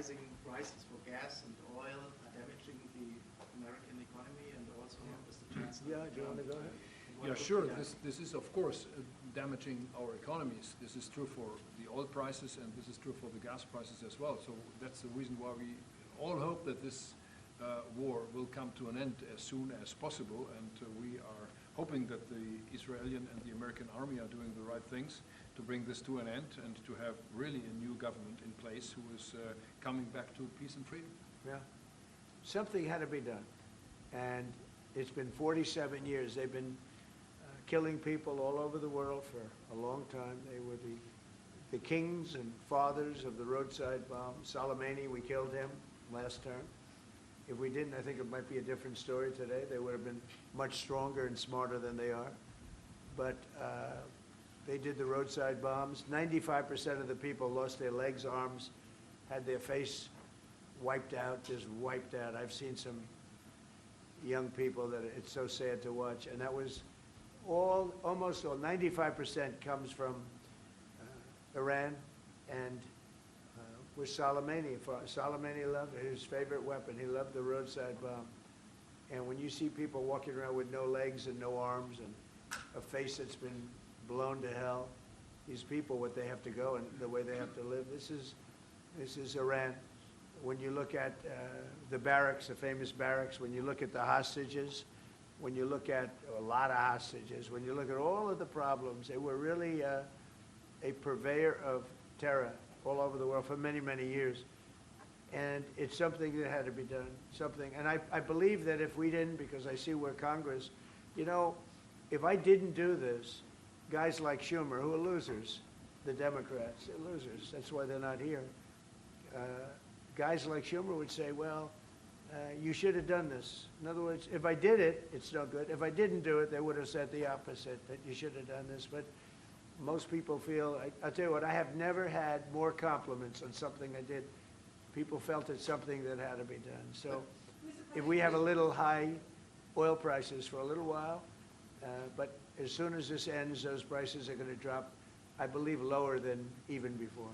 rising prices for gas and oil are damaging the American economy and also Mr. Chancellor? Yeah, do you want to go ahead? Yeah, sure. This is, of course, damaging our economies. This is true for the oil prices, and this is true for the gas prices as well. So that's the reason why we all hope that this war will come to an end as soon as possible, and we are hoping that the Israeli and the American army are doing the right things to bring this to an end and to have really a new government in place who is coming back to peace and freedom. Yeah. Something had to be done. And it's been 47 years. They've been killing people all over the world for a long time. They were the kings and fathers of the roadside bomb. Soleimani, we killed him last term. If we didn't, I think it might be a different story today. They would have been much stronger and smarter than they are. But they did the roadside bombs. 95% of the people lost their legs, arms, had their face wiped out, just wiped out. I've seen some young people that it's so sad to watch. And that was almost all, 95% comes from Iran and with Soleimani. Soleimani loved his favorite weapon. He loved the roadside bomb. And when you see people walking around with no legs and no arms and a face that's been blown to hell, these people, what they have to go and the way they have to live, this is Iran. When you look at the barracks, the famous barracks, when you look at the hostages, when you look at a lot of hostages, when you look at all of the problems, they were really a purveyor of terror all over the world for many, many years. And it's something that had to be done, something. And I believe that if we didn't, because I see where Congress, you know, if I didn't do this, guys like Schumer, who are losers, the Democrats, they're losers. That's why they're not here. Guys like Schumer would say, well, you should have done this. In other words, if I did it, it's no good. If I didn't do it, they would have said the opposite, that you should have done this. But most people feel, I'll tell you what, I have never had more compliments on something I did. People felt it's something that had to be done. So if we have a little high oil prices for a little while, but as soon as this ends, those prices are going to drop, I believe, lower than even before.